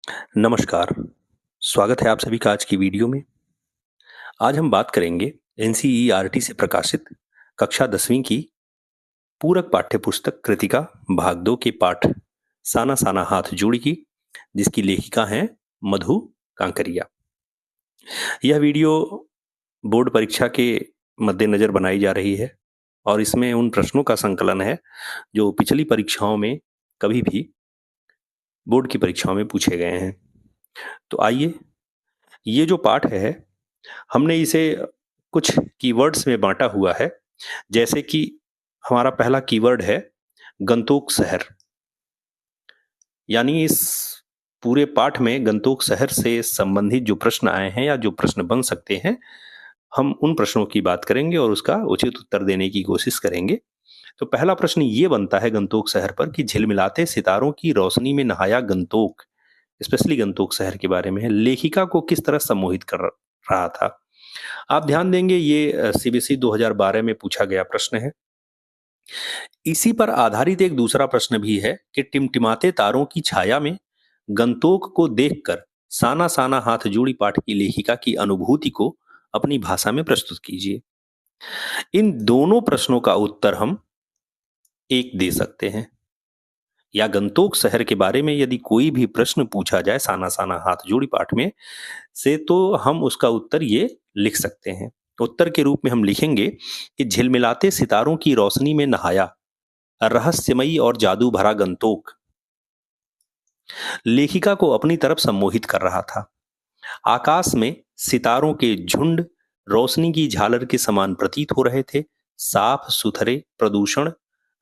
नमस्कार, स्वागत है आप सभी का आज की वीडियो में। आज हम बात करेंगे एनसीईआरटी से प्रकाशित कक्षा 10वीं की पूरक पाठ्यपुस्तक कृतिका भाग 2 के पाठ साना साना हाथ जोड़ी की, जिसकी लेखिका हैं मधु कांकरिया। यह वीडियो बोर्ड परीक्षा के मद्देनजर बनाई जा रही है और इसमें उन प्रश्नों का संकलन है जो पिछली परीक्षाओं में कभी भी बोर्ड की परीक्षाओं में पूछे गए हैं। तो आइए, ये जो पाठ है हमने इसे कुछ कीवर्ड्स में बांटा हुआ है। जैसे कि हमारा पहला कीवर्ड है गंतोक शहर, यानी इस पूरे पाठ में गंतोक शहर से संबंधित जो प्रश्न आए हैं या जो प्रश्न बन सकते हैं, हम उन प्रश्नों की बात करेंगे और उसका उचित उत्तर देने की कोशिश करेंगे। तो पहला प्रश्न ये बनता है गंतोक शहर पर कि झिलमिलाते सितारों की रोशनी में नहाया गंतोक, स्पेशली गंतोक शहर के बारे में है, लेखिका को किस तरह सम्मोहित कर रहा था। आप ध्यान देंगे ये सीबीएसई 2012 में पूछा गया प्रश्न है। इसी पर आधारित एक दूसरा प्रश्न भी है कि टिमटिमाते तारों की छाया में गंतोक को देखकर साना साना हाथ जोड़ी पाठ की लेखिका की अनुभूति को अपनी भाषा में प्रस्तुत कीजिए। इन दोनों प्रश्नों का उत्तर हम एक दे सकते हैं, या गंतोक शहर के बारे में यदि कोई भी प्रश्न पूछा जाए साना साना हाथ जोड़ी पाठ में से, तो हम उसका उत्तर ये लिख सकते हैं। उत्तर के रूप में हम लिखेंगे कि झिलमिलाते सितारों की रोशनी में नहाया रहस्यमयी और जादू भरा गंतोक लेखिका को अपनी तरफ सम्मोहित कर रहा था। आकाश में सितारों के झुंड रोशनी की झालर के समान प्रतीत हो रहे थे। साफ सुथरे प्रदूषण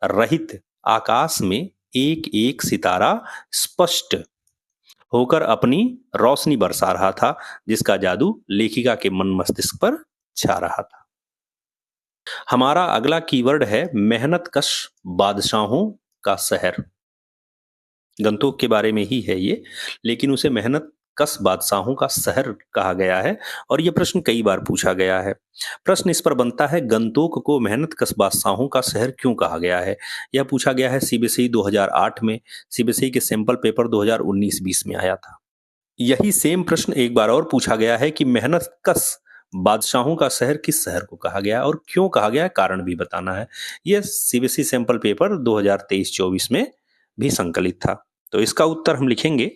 रहित आकाश में एक एक सितारा स्पष्ट होकर अपनी रोशनी बरसा रहा था, जिसका जादू लेखिका के मन मस्तिष्क पर छा रहा था। हमारा अगला कीवर्ड है मेहनतकश बादशाहों का शहर। गंतोक के बारे में ही है ये, लेकिन उसे मेहनतकश बादशाहों का शहर कहा गया है और यह प्रश्न कई बार पूछा गया है। प्रश्न इस पर बनता है, गंतोक को मेहनतकश बादशाहों का शहर क्यों कहा गया है। यह पूछा गया है सीबीएसई 2008 में, सीबीएसई के सैंपल पेपर 2019-20 में आया था। यही सेम प्रश्न एक बार और पूछा गया है कि मेहनतकश बादशाहों का शहर किस शहर को कहा गया और क्यों कहा गया है, कारण भी बताना है। यह सीबीएसई सैंपल पेपर 2023-24 में भी संकलित था। तो इसका उत्तर हम लिखेंगे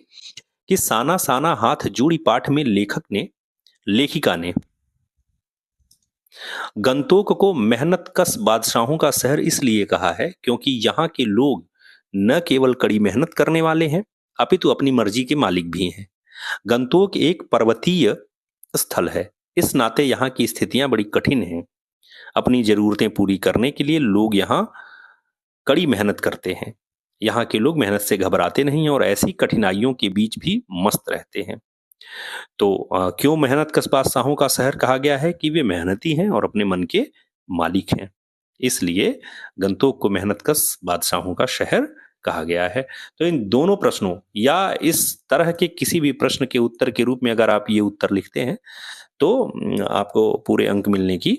कि साना साना हाथ जोड़ी पाठ में लेखिका ने गंतोक को मेहनतकश बादशाहों का शहर इसलिए कहा है क्योंकि यहाँ के लोग न केवल कड़ी मेहनत करने वाले हैं, अपितु अपनी मर्जी के मालिक भी हैं। गंतोक एक पर्वतीय स्थल है, इस नाते यहाँ की स्थितियां बड़ी कठिन हैं। अपनी जरूरतें पूरी करने के लिए लोग यहाँ कड़ी मेहनत करते हैं। यहाँ के लोग मेहनत से घबराते नहीं और ऐसी कठिनाइयों के बीच भी मस्त रहते हैं। तो क्यों मेहनतकश बादशाहों का शहर कहा गया है कि वे मेहनती हैं और अपने मन के मालिक हैं, इसलिए गंतोक को मेहनतकश बादशाहों का शहर कहा गया है। तो इन दोनों प्रश्नों या इस तरह के किसी भी प्रश्न के उत्तर के रूप में अगर आप ये उत्तर लिखते हैं तो आपको पूरे अंक मिलने की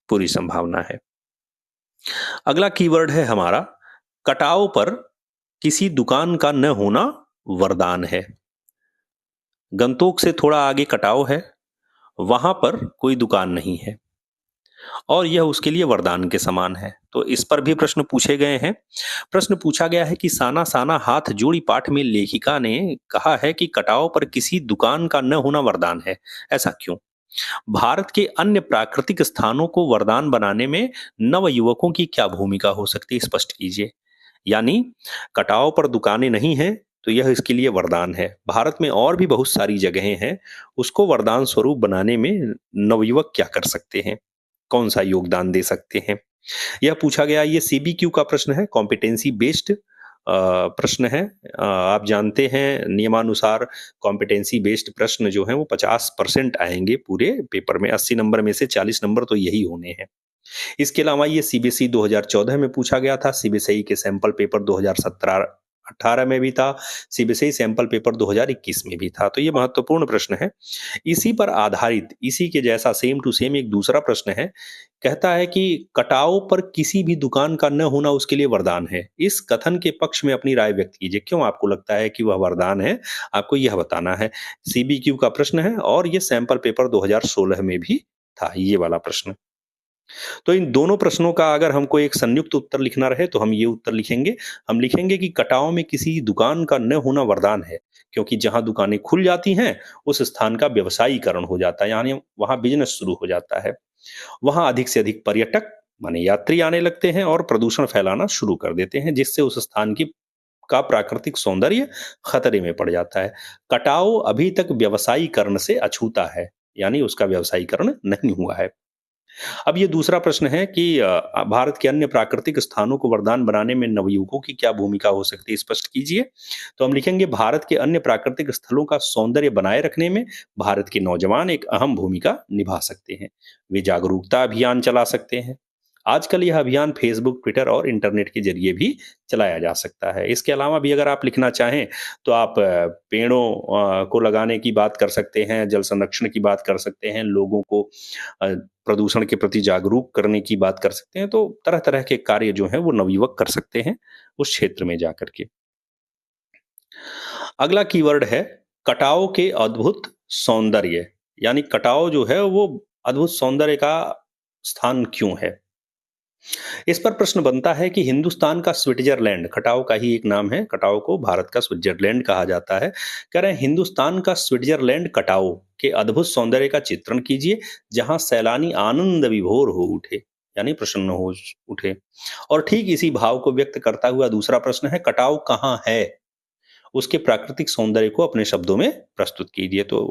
पूरी संभावना है। अगला कीवर्ड है हमारा कटाव पर किसी दुकान का न होना वरदान है। गंतोक से थोड़ा आगे कटाव है, वहां पर कोई दुकान नहीं है और यह उसके लिए वरदान के समान है। तो इस पर भी प्रश्न पूछे गए हैं। प्रश्न पूछा गया है कि साना साना हाथ जोड़ी पाठ में लेखिका ने कहा है कि कटाव पर किसी दुकान का न होना वरदान है, ऐसा क्यों। भारत के अन्य प्राकृतिक स्थानों को वरदान बनाने में नव युवकों की क्या भूमिका हो सकती है, स्पष्ट कीजिए। यानी कटाव पर दुकानें नहीं हैं तो यह इसके लिए वरदान है। भारत में और भी बहुत सारी जगहें हैं, उसको वरदान स्वरूप बनाने में नवयुवक क्या कर सकते हैं, कौन सा योगदान दे सकते हैं, यह पूछा गया। ये सीबीक्यू का प्रश्न है, कॉम्पिटेंसी बेस्ड प्रश्न है। आप जानते हैं नियमानुसार कॉम्पिटेंसी बेस्ड प्रश्न जो है वो 50% आएंगे पूरे पेपर में, 80 नंबर में से 40 नंबर तो यही होने हैं। इसके अलावा ये सीबीएसई 2014 में पूछा गया था, सीबीएसई के सैंपल पेपर 2018 में भी था, सीबीएसई सैंपल पेपर 2021 में भी था। तो ये महत्वपूर्ण प्रश्न है। इसी पर आधारित, इसी के जैसा सेम टू सेम एक दूसरा प्रश्न है। कहता है कि कटाव पर किसी भी दुकान का न होना उसके लिए वरदान है। इस कथन के पक्ष में अपनी राय व्यक्त कीजिए। क्यों आपको लगता है कि वह वरदान है? आपको यह बताना है। सीबीक्यू का प्रश्न है और ये सैंपल पेपर 2016 में भी था, ये वाला प्रश्न। तो इन दोनों प्रश्नों का अगर हमको एक संयुक्त उत्तर लिखना रहे तो हम ये उत्तर लिखेंगे। हम लिखेंगे कि कटाव में किसी दुकान का न होना वरदान है, क्योंकि जहाँ दुकानें खुल जाती हैं, उस स्थान का व्यवसायीकरण हो जाता है, यानी वहाँ बिज़नेस शुरू हो जाता है। वहाँ अधिक से अधिक पर्यटक माने यात्री आने लगते हैं और प्रदूषण फैलाना शुरू कर देते हैं, जिससे उस स्थान की का प्राकृतिक सौंदर्य खतरे में पड़ जाता है। कटाव अभी तक व्यवसायीकरण से अछूता है, यानी उसका व्यवसायीकरण नहीं हुआ है। अब ये दूसरा प्रश्न है कि भारत के अन्य प्राकृतिक स्थानों को वरदान बनाने में नवयुवकों की क्या भूमिका हो सकती है, स्पष्ट कीजिए। तो हम लिखेंगे भारत के अन्य प्राकृतिक स्थलों का सौंदर्य बनाए रखने में भारत के नौजवान एक अहम भूमिका निभा सकते हैं। वे जागरूकता अभियान चला सकते हैं। आजकल यह अभियान फेसबुक, ट्विटर और इंटरनेट के जरिए भी चलाया जा सकता है। इसके अलावा भी अगर आप लिखना चाहें तो आप पेड़ों को लगाने की बात कर सकते हैं, जल संरक्षण की बात कर सकते हैं, लोगों को प्रदूषण के प्रति जागरूक करने की बात कर सकते हैं। तो तरह-तरह के कार्य जो हैं वो नवयुवक कर सकते हैं उस क्षेत्र में जाकर के। अगला कीवर्ड है कटाव के अद्भुत सौंदर्य, यानी कटाव जो है वो अद्भुत सौंदर्य का स्थान क्यों है? इस पर प्रश्न बनता है कि हिंदुस्तान का स्विट्जरलैंड, कटाव का ही एक नाम है, कटाव को भारत का स्विट्जरलैंड कहा जाता है। कह रहे हैं हिंदुस्तान का स्विट्जरलैंड कटाव के अद्भुत सौंदर्य का चित्रण कीजिए, जहां सैलानी आनंद विभोर हो उठे, यानी प्रसन्न हो उठे। और ठीक इसी भाव को व्यक्त करता हुआ दूसरा प्रश्न है कटाव कहाँ है? उसके प्राकृतिक सौंदर्य को अपने शब्दों में प्रस्तुत कीजिए। तो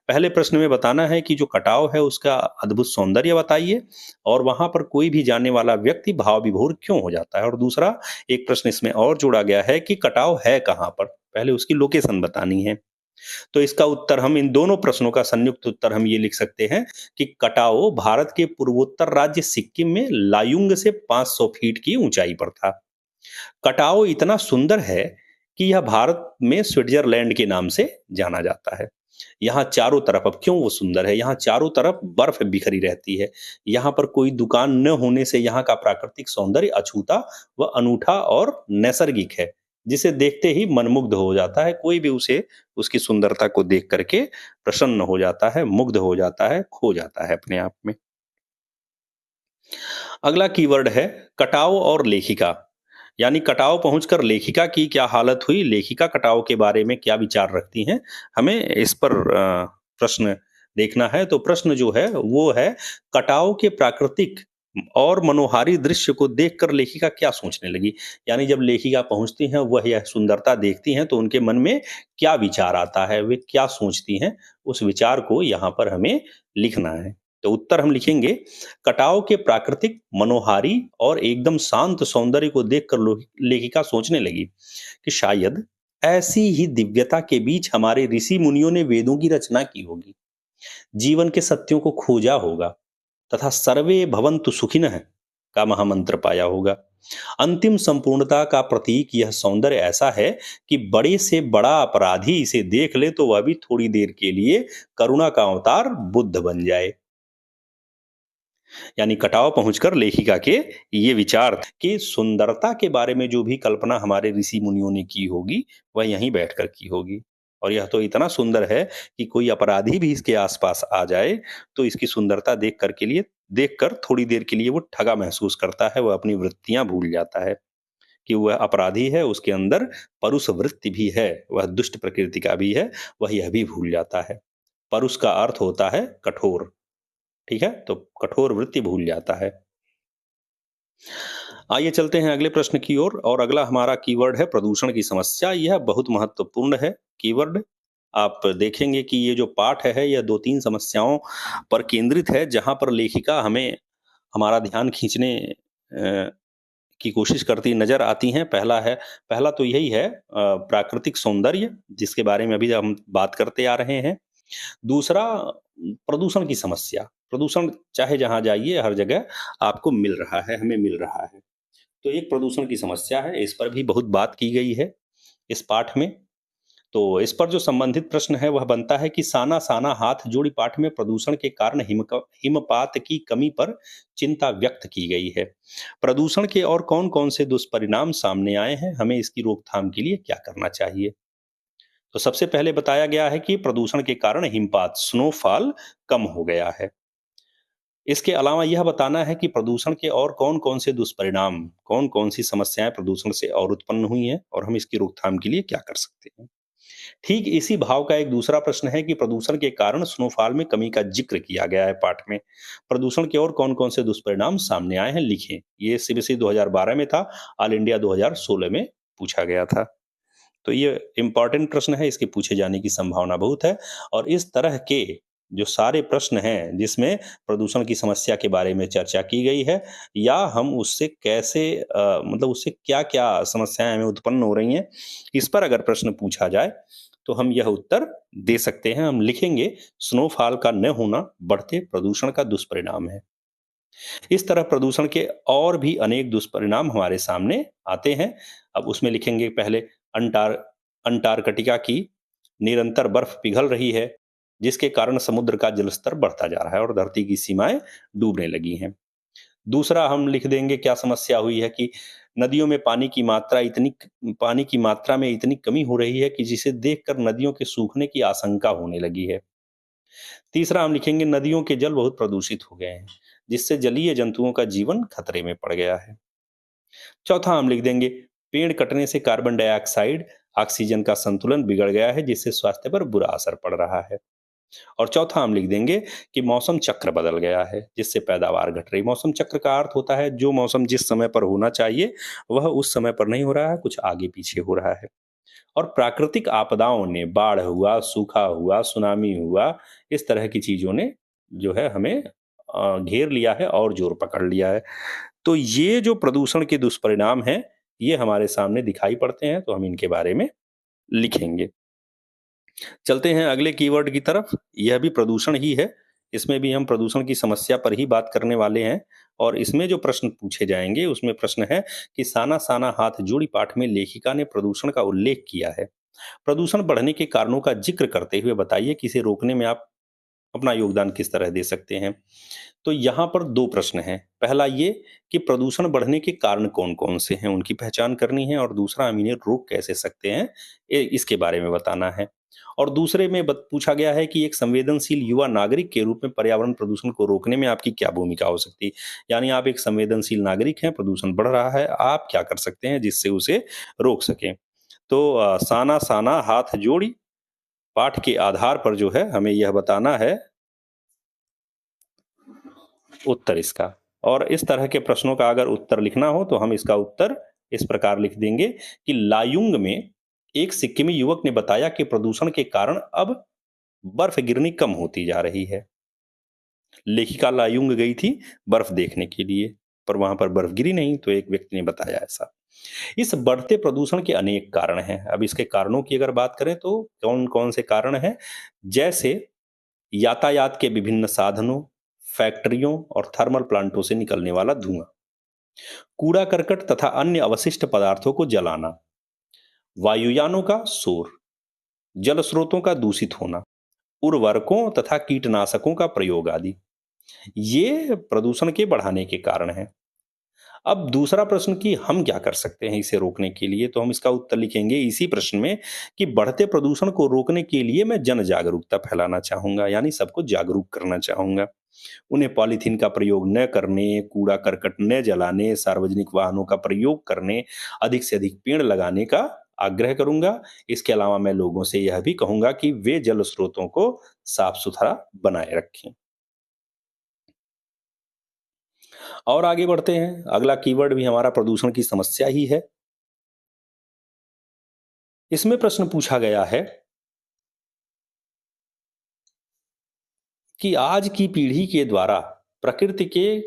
पहले प्रश्न में बताना है कि जो कटाव है उसका अद्भुत सौंदर्य बताइए और वहां पर कोई भी जाने वाला व्यक्ति भाव विभोर क्यों हो जाता है। और दूसरा एक प्रश्न इसमें और जोड़ा गया है कि कटाव है कहाँ पर, पहले उसकी लोकेशन बतानी है। तो इसका उत्तर हम इन दोनों प्रश्नों का संयुक्त उत्तर हम ये लिख सकते हैं कि कटाव भारत के पूर्वोत्तर राज्य सिक्किम में लायुंग से 500 फीट की ऊंचाई पर था। कटाव इतना सुंदर है कि यह भारत में स्विट्जरलैंड के नाम से जाना जाता है। यहाँ चारों तरफ, अब क्यों वो सुंदर है, यहाँ चारों तरफ बर्फ बिखरी रहती है। यहाँ पर कोई दुकान न होने से यहाँ का प्राकृतिक सौंदर्य अछूता व अनूठा और नैसर्गिक है, जिसे देखते ही मनमुग्ध हो जाता है। कोई भी उसे उसकी सुंदरता को देख करके प्रसन्न हो जाता है, मुग्ध हो जाता है, खो जाता है अपने आप में। अगला कीवर्ड है कटाव और लेखिका, यानी कटाव पहुंचकर लेखिका की क्या हालत हुई, लेखिका कटाव के बारे में क्या विचार रखती हैं, हमें इस पर प्रश्न देखना है। तो प्रश्न जो है वो है कटाव के प्राकृतिक और मनोहारी दृश्य को देखकर लेखिका क्या सोचने लगी, यानी जब लेखिका पहुंचती हैं वह यह सुंदरता देखती हैं तो उनके मन में क्या विचार आता है, वे क्या सोचती हैं, उस विचार को यहाँ पर हमें लिखना है। तो उत्तर हम लिखेंगे कटाव के प्राकृतिक, मनोहारी और एकदम शांत सौंदर्य को देखकर लेखिका सोचने लगी कि शायद ऐसी ही दिव्यता के बीच हमारे ऋषि मुनियों ने वेदों की रचना की होगी, जीवन के सत्यों को खोजा होगा तथा सर्वे भवन्तु सुखिनः का महामंत्र पाया होगा। अंतिम संपूर्णता का प्रतीक यह सौंदर्य ऐसा है कि बड़े से बड़ा अपराधी इसे देख ले तो वह भी थोड़ी देर के लिए करुणा का अवतार बुद्ध बन जाए। यानी कटाव पहुंचकर लेखिका के ये विचार थे कि सुंदरता के बारे में जो भी कल्पना हमारे ऋषि मुनियों ने की होगी वह यहीं बैठकर की होगी। और यह तो इतना सुंदर है कि कोई अपराधी भी इसके आसपास आ जाए तो इसकी सुंदरता देखकर थोड़ी देर के लिए वो ठगा महसूस करता है, वह अपनी वृत्तियां भूल जाता है कि वह अपराधी है, उसके अंदर परुष वृत्ति भी है, वह दुष्ट प्रकृति का भी है, वह यह भी भूल जाता है। परुष का अर्थ होता है कठोर, ठीक है, तो कठोर वृत्ति भूल जाता है। आइए चलते हैं अगले प्रश्न की ओर और अगला हमारा कीवर्ड है प्रदूषण की समस्या। यह बहुत महत्वपूर्ण है कीवर्ड। आप देखेंगे कि ये जो पाठ है यह दो तीन समस्याओं पर केंद्रित है जहां पर लेखिका हमें हमारा ध्यान खींचने की कोशिश करती नजर आती हैं। पहला तो यही है प्राकृतिक सौंदर्य, जिसके बारे में अभी हम बात करते आ रहे हैं। दूसरा प्रदूषण की समस्या, प्रदूषण चाहे जहां जाइए हर जगह आपको मिल रहा है, हमें मिल रहा है। तो एक प्रदूषण की समस्या है, इस पर भी बहुत बात की गई है। इस पाठ में। तो इस पर जो संबंधित प्रश्न है वह बनता है कि साना साना हाथ जोड़ी पाठ में प्रदूषण के कारण हिमपात की कमी पर चिंता व्यक्त की गई है। प्रदूषण के और कौन कौन से दुष्परिणाम सामने आए हैं, हमें इसकी रोकथाम के लिए क्या करना चाहिए। तो सबसे पहले बताया गया है कि प्रदूषण के कारण हिमपात स्नोफॉल कम हो गया है। इसके अलावा यह बताना है कि प्रदूषण के और कौन-कौन से दुष्परिणाम, कौन-कौन सी समस्याएं प्रदूषण से और उत्पन्न हुई हैं और हम इसकी रोकथाम के लिए क्या कर सकते हैं। ठीक इसी भाव का एक दूसरा प्रश्न है कि प्रदूषण के कारण स्नोफॉल में कमी का जिक्र किया गया है पाठ में। प्रदूषण के और कौन-कौन से दुष्परिणाम सामने आए हैं, लिखें। ये सीबीएसई 2012 में था, ऑल इंडिया 2016 में पूछा गया था। तो ये इम्पोर्टेंट प्रश्न है, इसके पूछे जाने की संभावना बहुत है। और इस तरह के जो सारे प्रश्न हैं जिसमें प्रदूषण की समस्या के बारे में चर्चा की गई है या हम उससे कैसे मतलब उससे क्या-क्या समस्याएं हमें उत्पन्न हो रही हैं, इस पर अगर प्रश्न पूछा जाए तो हम यह उत्तर दे सकते हैं। हम लिखेंगे स्नोफॉल का न होना बढ़ते प्रदूषण का दुष्परिणाम है। इस तरह प्रदूषण के और भी अनेक दुष्परिणाम हमारे सामने आते हैं। अब उसमें लिखेंगे पहले अंटार अंटार्कटिका की निरंतर बर्फ पिघल रही है, जिसके कारण समुद्र का जलस्तर बढ़ता जा रहा है और धरती की सीमाएं डूबने लगी हैं। दूसरा हम लिख देंगे क्या समस्या हुई है कि नदियों में पानी की मात्रा में इतनी कमी हो रही है कि जिसे देखकर नदियों के सूखने की आशंका होने लगी है। तीसरा हम लिखेंगे नदियों के जल बहुत प्रदूषित हो गए हैं, जिससे जलीय जंतुओं का जीवन खतरे में पड़ गया है। चौथा हम लिख देंगे पेड़ कटने से कार्बन डाइऑक्साइड ऑक्सीजन का संतुलन बिगड़ गया है, जिससे स्वास्थ्य पर बुरा असर पड़ रहा है। और चौथा हम लिख देंगे कि मौसम चक्र बदल गया है, जिससे पैदावार घट रही। मौसम चक्र का अर्थ होता है जो मौसम जिस समय पर होना चाहिए वह उस समय पर नहीं हो रहा है, कुछ आगे पीछे हो रहा है। और प्राकृतिक आपदाओं ने, बाढ़ हुआ, सूखा हुआ, सुनामी हुआ, इस तरह की चीजों ने जो है हमें घेर लिया है और जोर पकड़ लिया है। तो ये जो प्रदूषण के दुष्परिणाम हैं, ये हमारे सामने दिखाई पड़ते हैं, तो हम इनके बारे में लिखेंगे। चलते हैं अगले कीवर्ड की तरफ। यह भी प्रदूषण ही है। इसमें भी हम प्रदूषण की समस्या पर ही बात करने वाले हैं और इसमें जो प्रश्न पूछे जाएंगे उसमें प्रश्न है कि साना साना हाथ जोड़ी पाठ में लेखिका ने प्रदूषण का उल्लेख किया है। प्रदूषण बढ़ने के कारणों का जिक्र करते हुए बताइए कि इसे रोकने में आप अपना योगदान किस तरह दे सकते हैं। तो यहाँ पर दो प्रश्न हैं। पहला ये कि प्रदूषण बढ़ने के कारण कौन-कौन से हैं, उनकी पहचान करनी है और दूसरा हम इन्हें रोक कैसे सकते हैं, इसके बारे में बताना है। और दूसरे में पूछा गया है कि एक संवेदनशील युवा नागरिक के रूप में पर्यावरण प्रदूषण को रोकने में आपकी क्या भूमिका हो सकती है। यानी आप एक संवेदनशील नागरिक हैं, प्रदूषण बढ़ रहा है, आप क्या कर सकते हैं जिससे उसे रोक सकें। तो साना साना हाथ जोड़ी पाठ के आधार पर जो है हमें यह बताना है उत्तर इसका। और इस तरह के प्रश्नों का अगर उत्तर लिखना हो तो हम इसका उत्तर इस प्रकार लिख देंगे कि लायुंग में एक सिक्किमी युवक ने बताया कि प्रदूषण के कारण अब बर्फ गिरनी कम होती जा रही है। लेखिका लायुंग गई थी बर्फ देखने के लिए, पर वहां पर बर्फ गिरी नहीं, तो एक व्यक्ति ने बताया ऐसा। इस बढ़ते प्रदूषण के अनेक कारण हैं। अब इसके कारणों की अगर बात करें तो कौन कौन से कारण हैं, जैसे यातायात के विभिन्न साधनों, फैक्ट्रियों और थर्मल प्लांटों से निकलने वाला धुआं, कूड़ा करकट तथा अन्य अवशिष्ट पदार्थों को जलाना, वायुयानों का शोर, जल स्रोतों का दूषित होना, उर्वरकों तथा कीटनाशकों का प्रयोग आदि, ये प्रदूषण के बढ़ाने के कारण हैं। अब दूसरा प्रश्न कि हम क्या कर सकते हैं इसे रोकने के लिए, तो हम इसका उत्तर लिखेंगे इसी प्रश्न में कि बढ़ते प्रदूषण को रोकने के लिए मैं जन जागरूकता फैलाना चाहूंगा, यानी सबको जागरूक करना चाहूंगा। उन्हें पॉलीथीन का प्रयोग न करने, कूड़ा करकट न जलाने, सार्वजनिक वाहनों का प्रयोग करने, अधिक से अधिक पेड़ लगाने का आग्रह करूंगा। इसके अलावा मैं लोगों से यह भी कहूंगा कि वे जल स्रोतों को साफ सुथरा बनाए रखें। और आगे बढ़ते हैं। अगला कीवर्ड भी हमारा प्रदूषण की समस्या ही है। इसमें प्रश्न पूछा गया है कि आज की पीढ़ी के द्वारा प्रकृति के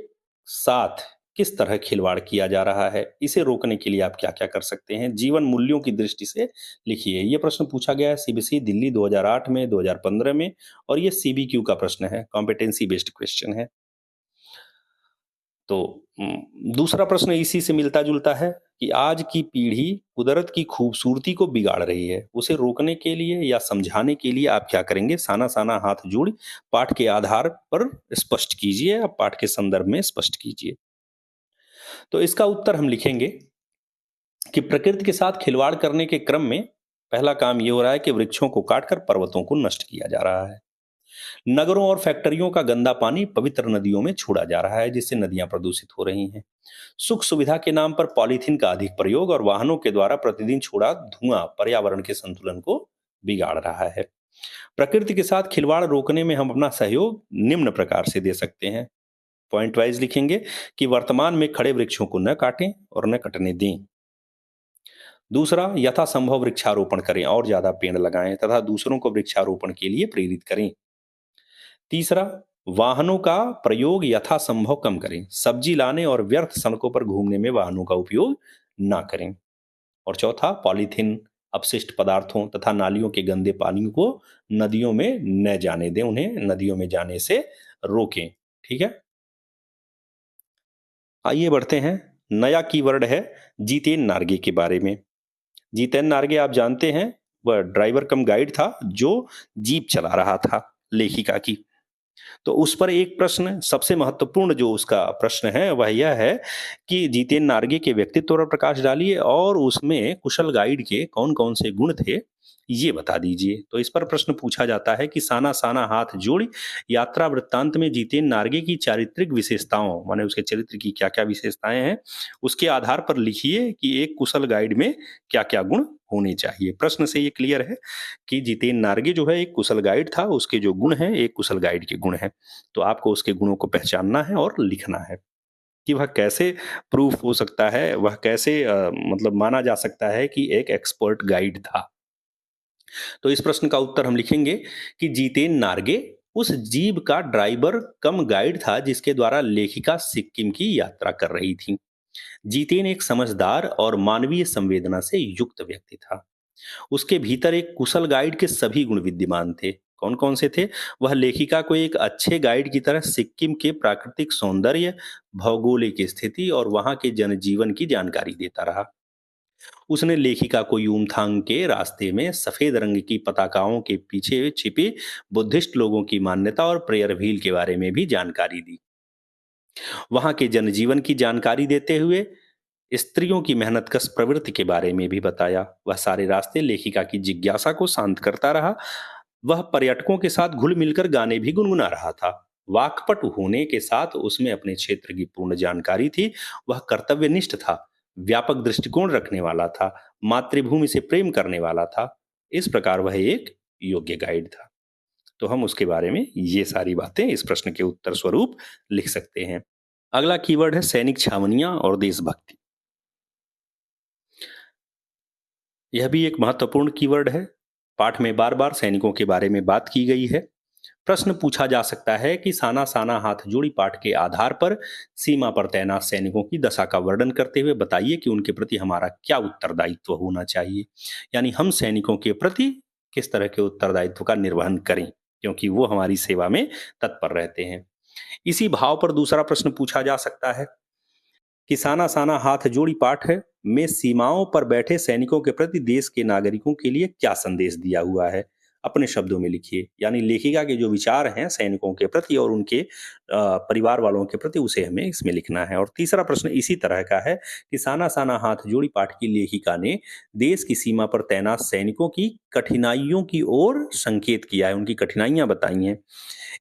साथ किस तरह खिलवाड़ किया जा रहा है, इसे रोकने के लिए आप क्या क्या कर सकते हैं, जीवन मूल्यों की दृष्टि से लिखिए। ये प्रश्न पूछा गया है सीबीएसई दिल्ली 2008 में, 2015 में, और ये सीबीक्यू का प्रश्न है, कॉम्पिटेंसी बेस्ड क्वेश्चन है। तो दूसरा प्रश्न इसी से मिलता जुलता है कि आज की पीढ़ी कुदरत की खूबसूरती को बिगाड़ रही है, उसे रोकने के लिए या समझाने के लिए आप क्या करेंगे? साना साना हाथ जोड़ पाठ के आधार पर स्पष्ट कीजिए, आप पाठ के संदर्भ में स्पष्ट कीजिए। तो इसका उत्तर हम लिखेंगे कि प्रकृति के साथ खिलवाड़ करने के क्रम में पहला काम ये हो रहा है कि वृक्षों को काटकर पर्वतों को नष्ट किया जा रहा है। नगरों और फैक्ट्रियों का गंदा पानी पवित्र नदियों में छोड़ा जा रहा है, जिससे नदियां प्रदूषित हो रही हैं। सुख सुविधा के नाम पर पॉलीथीन का अधिक प्रयोग और वाहनों के द्वारा प्रतिदिन छोड़ा धुआं पर्यावरण के संतुलन को बिगाड़ रहा है। प्रकृति के साथ खिलवाड़ रोकने में हम अपना सहयोग निम्न प्रकार से दे सकते हैं। पॉइंट वाइज लिखेंगे कि वर्तमान में खड़े वृक्षों को न काटें और न कटने दें। दूसरा, यथासंभव वृक्षारोपण करें और ज्यादा पेड़ लगाएं तथा दूसरों को वृक्षारोपण के लिए प्रेरित करें। तीसरा, वाहनों का प्रयोग यथासंभव कम करें। सब्जी लाने और व्यर्थ सड़कों पर घूमने में वाहनों का उपयोग ना करें। और चौथा, पॉलीथीन, अपशिष्ट पदार्थों तथा नालियों के गंदे पानी को नदियों में न जाने दें, उन्हें नदियों में जाने से रोकें। ठीक है, आइए बढ़ते हैं। नया कीवर्ड है जितेन नार्गे के बारे में। जितेन नार्गे आप जानते हैं, वह ड्राइवर कम गाइड था जो जीप चला रहा था लेखिका की। तो उस पर एक प्रश्न, सबसे महत्वपूर्ण जो उसका प्रश्न है वह यह है कि जितेन नार्गे के व्यक्तित्व पर प्रकाश डालिए और उसमें कुशल गाइड के कौन कौन से गुण थे ये बता दीजिए। तो इस पर प्रश्न पूछा जाता है कि साना साना हाथ जोड़ यात्रा वृत्तांत में जितेन नार्गे की चारित्रिक विशेषताओं, माने उसके चरित्र की क्या क्या विशेषताएं हैं, उसके आधार पर लिखिए कि एक कुशल गाइड में क्या क्या गुण होने चाहिए। प्रश्न से ये क्लियर है कि जितेन नार्गे जो है एक कुशल गाइड था, उसके जो गुण हैं एक कुशल गाइड के गुण हैं। तो आपको उसके गुणों को पहचानना है और लिखना है कि वह कैसे प्रूफ हो सकता है, वह कैसे मतलब माना जा सकता है कि एक एक्सपर्ट गाइड था। तो इस प्रश्न का उत्तर हम लिखेंगे कि जितेन नार्गे उस जीप का ड्राइवर कम गाइड था जिसके द्वारा लेखिका सिक्किम की यात्रा कर रही थी। जितेन एक समझदार और मानवीय संवेदना से युक्त व्यक्ति था। उसके भीतर एक कुशल गाइड के सभी गुण विद्यमान थे। कौन कौन से थे? वह लेखिका को एक अच्छे गाइड की तरह सिक्किम के प्राकृतिक सौंदर्य, भौगोलिक स्थिति और वहां के जनजीवन की जानकारी देता रहा। उसने लेखिका को यूमथांग के रास्ते में सफेद रंग की पताकाओं के पीछे छिपे बुद्धिस्ट लोगों की मान्यता और प्रेयर व्हील के बारे में भी जानकारी दी। वहां के जनजीवन की जानकारी देते हुए स्त्रियों की मेहनतकश प्रवृत्ति के बारे में भी बताया। वह सारे रास्ते लेखिका की जिज्ञासा को शांत करता रहा। वह पर्यटकों के साथ घुल मिलकर गाने भी गुनगुना रहा था। वाकपटु होने के साथ उसमें अपने क्षेत्र की पूर्ण जानकारी थी। वह कर्तव्यनिष्ठ था, व्यापक दृष्टिकोण रखने वाला था, मातृभूमि से प्रेम करने वाला था। इस प्रकार वह एक योग्य गाइड था। तो हम उसके बारे में ये सारी बातें इस प्रश्न के उत्तर स्वरूप लिख सकते हैं। अगला कीवर्ड है सैनिक छावनियां और देशभक्ति। यह भी एक महत्वपूर्ण कीवर्ड है। पाठ में बार बार सैनिकों के बारे में बात की गई है। प्रश्न पूछा जा सकता है कि साना साना हाथ जोड़ी पाठ के आधार पर सीमा पर तैनात सैनिकों की दशा का वर्णन करते हुए बताइए कि उनके प्रति हमारा क्या उत्तरदायित्व होना चाहिए। यानी हम सैनिकों के प्रति किस तरह के उत्तरदायित्व का निर्वहन करें, क्योंकि वो हमारी सेवा में तत्पर रहते हैं। इसी भाव पर दूसरा प्रश्न पूछा जा सकता है कि साना साना हाथ जोड़ी पाठ है में सीमाओं पर बैठे सैनिकों के प्रति देश के नागरिकों के लिए क्या संदेश दिया हुआ है, अपने शब्दों में लिखिए। यानी लेखिका के जो विचार हैं सैनिकों के प्रति और उनके परिवार वालों के प्रति, उसे हमें इसमें लिखना है। और तीसरा प्रश्न इसी तरह का है कि साना साना हाथ जोड़ी पाठ की लेखिका ने देश की सीमा पर तैनात सैनिकों की कठिनाइयों की ओर संकेत किया है, उनकी कठिनाइयां बताई हैं।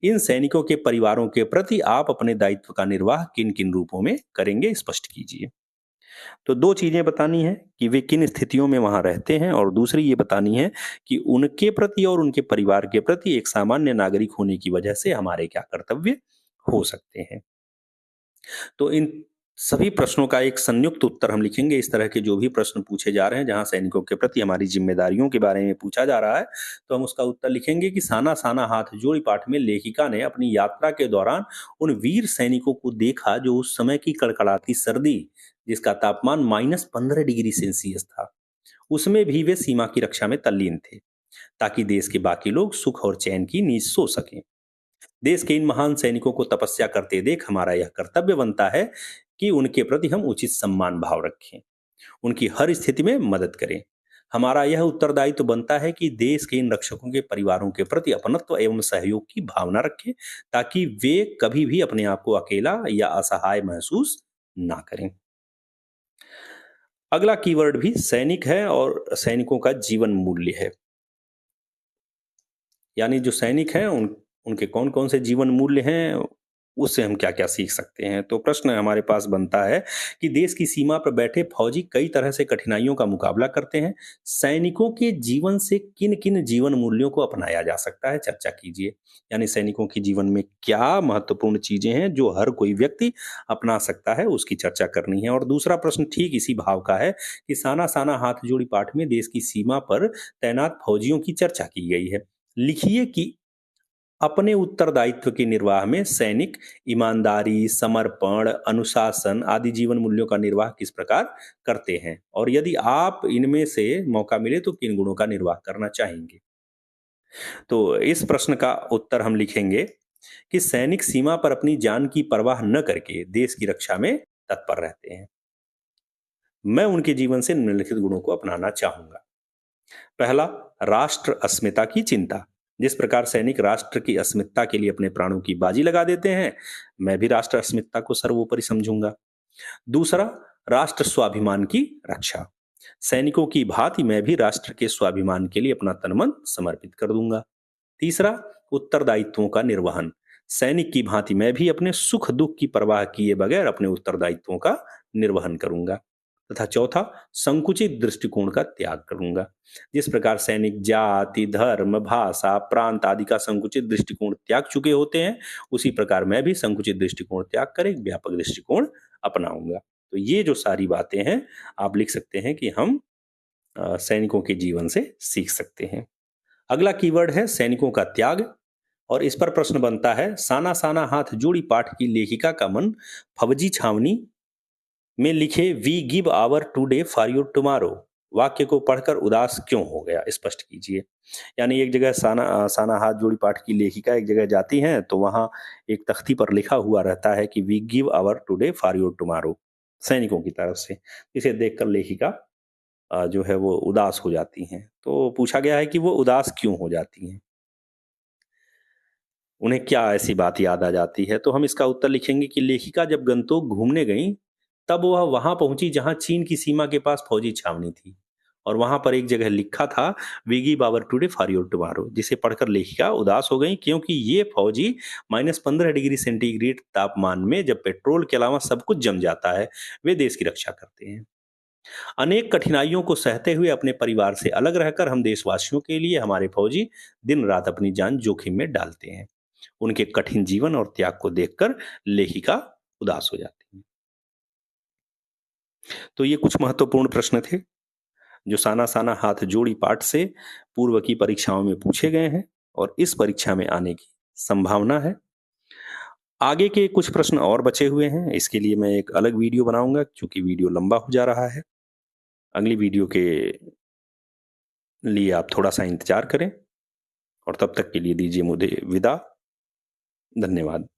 इन सैनिकों के परिवारों के प्रति आप अपने दायित्व का निर्वाह किन किन रूपों में करेंगे, स्पष्ट कीजिए। तो दो चीजें बतानी है कि वे किन स्थितियों में वहां रहते हैं, और दूसरी ये बतानी है कि उनके प्रति और उनके परिवार के प्रति एक सामान्य नागरिक होने की वजह से हमारे क्या कर्तव्य हो सकते हैं। तो इन सभी प्रश्नों का एक संयुक्त उत्तर हम लिखेंगे। इस तरह के जो भी प्रश्न पूछे जा रहे हैं जहां सैनिकों के प्रति हमारी जिम्मेदारियों के बारे में पूछा जा रहा है, तो हम उसका उत्तर लिखेंगे कि साना साना हाथ जोड़ी पाठ में लेखिका ने अपनी यात्रा के दौरान उन वीर सैनिकों को देखा जो उस समय की कड़कड़ाती सर्दी, जिसका तापमान -15 डिग्री सेल्सियस था, उसमें भी वे सीमा की रक्षा में तल्लीन थे ताकि देश के बाकी लोग सुख और चैन की नींद सो सकें। देश के इन महान सैनिकों को तपस्या करते देख हमारा यह कर्तव्य बनता है कि उनके प्रति हम उचित सम्मान भाव रखें, उनकी हर स्थिति में मदद करें। हमारा यह उत्तरदायित्व तो बनता है कि देश के इन रक्षकों के परिवारों के प्रति अपनत्व एवं सहयोग की भावना रखें, ताकि वे कभी भी अपने आप को अकेला या असहाय महसूस ना करें। अगला कीवर्ड भी सैनिक है और सैनिकों का जीवन मूल्य है। यानी जो सैनिक हैं उनके कौन-कौन से जीवन मूल्य हैं, उससे हम क्या-क्या सीख सकते हैं। तो प्रश्न हमारे पास बनता है कि देश की सीमा पर बैठे फौजी कई तरह से कठिनाइयों का मुकाबला करते हैं। सैनिकों के जीवन से किन-किन जीवन मूल्यों को अपनाया जा सकता है, चर्चा कीजिए। यानी सैनिकों के जीवन में क्या महत्वपूर्ण चीज़ें हैं जो हर कोई व्यक्ति अपना सकता है, उसकी चर्चा करनी है। और दूसरा प्रश्न ठीक इसी भाव का है कि साना-साना हाथ जोड़ी पाठ में देश की सीमा पर तैनात फौजियों की चर्चा की गई है। लिखिए कि अपने उत्तरदायित्व के निर्वाह में सैनिक ईमानदारी, समर्पण, अनुशासन आदि जीवन मूल्यों का निर्वाह किस प्रकार करते हैं, और यदि आप इनमें से मौका मिले तो किन गुणों का निर्वाह करना चाहेंगे। तो इस प्रश्न का उत्तर हम लिखेंगे कि सैनिक सीमा पर अपनी जान की परवाह न करके देश की रक्षा में तत्पर रहते हैं। मैं उनके जीवन से निम्नलिखित गुणों को अपनाना चाहूंगा। पहला, राष्ट्र अस्मिता की चिंता। जिस प्रकार सैनिक राष्ट्र की अस्मिता के लिए अपने प्राणों की बाजी लगा देते हैं, मैं भी राष्ट्र अस्मिता को सर्वोपरि समझूंगा। दूसरा, राष्ट्र स्वाभिमान की रक्षा। सैनिकों की भांति मैं भी राष्ट्र के स्वाभिमान के लिए अपना तन मन समर्पित कर दूंगा। तीसरा, उत्तरदायित्वों का निर्वहन। सैनिक की भांति मैं भी अपने सुख दुख की परवाह किए बगैर अपने उत्तरदायित्वों का निर्वहन करूंगा। तथा चौथा, संकुचित दृष्टिकोण का त्याग करूंगा। जिस प्रकार सैनिक जाति, धर्म, भाषा, प्रांत आदि का संकुचित दृष्टिकोण त्याग चुके होते हैं, उसी प्रकार मैं भी संकुचित दृष्टिकोण त्याग कर एक व्यापक दृष्टिकोण अपनाऊंगा। तो ये जो सारी बातें हैं, आप लिख सकते हैं कि हम सैनिकों के जीवन से सीख सकते हैं। अगला कीवर्ड है सैनिकों का त्याग, और इस पर प्रश्न बनता है, साना साना हाथ जोड़ी पाठ की लेखिका का मन फौजी छावनी में लिखे we give our today for your tomorrow वाक्य को पढ़कर उदास क्यों हो गया, स्पष्ट कीजिए। यानी एक जगह साना हाथ जोड़ी पाठ की लेखिका एक जगह जाती हैं तो वहां एक तख्ती पर लिखा हुआ रहता है कि we give our today for your tomorrow, सैनिकों की तरफ से। इसे देखकर लेखिका जो है वो उदास हो जाती हैं। तो पूछा गया है कि वो उदास क्यों हो जाती हैं, उन्हें क्या ऐसी बात याद आ जाती है। तो हम इसका उत्तर लिखेंगे कि लेखिका जब गंतोक घूमने गई तब वह वहां पहुंची जहां चीन की सीमा के पास फौजी छावनी थी, और वहां पर एक जगह लिखा था वीगी बावर टुडे फॉर योर टुमारो, जिसे पढ़कर लेखिका उदास हो गई क्योंकि ये फौजी -15 डिग्री सेंटीग्रेड तापमान में जब पेट्रोल के अलावा सब कुछ जम जाता है, वे देश की रक्षा करते हैं। अनेक कठिनाइयों को सहते हुए अपने परिवार से अलग रहकर हम देशवासियों के लिए हमारे फौजी दिन रात अपनी जान जोखिम में डालते हैं। उनके कठिन जीवन और त्याग को देखकर लेखिका उदास हो जाती है। तो ये कुछ महत्वपूर्ण प्रश्न थे जो साना साना हाथ जोड़ी पाठ से पूर्व की परीक्षाओं में पूछे गए हैं और इस परीक्षा में आने की संभावना है। आगे के कुछ प्रश्न और बचे हुए हैं, इसके लिए मैं एक अलग वीडियो बनाऊंगा क्योंकि वीडियो लंबा हो जा रहा है। अगली वीडियो के लिए आप थोड़ा सा इंतजार करें और तब तक के लिए दीजिए मुझे विदा। धन्यवाद।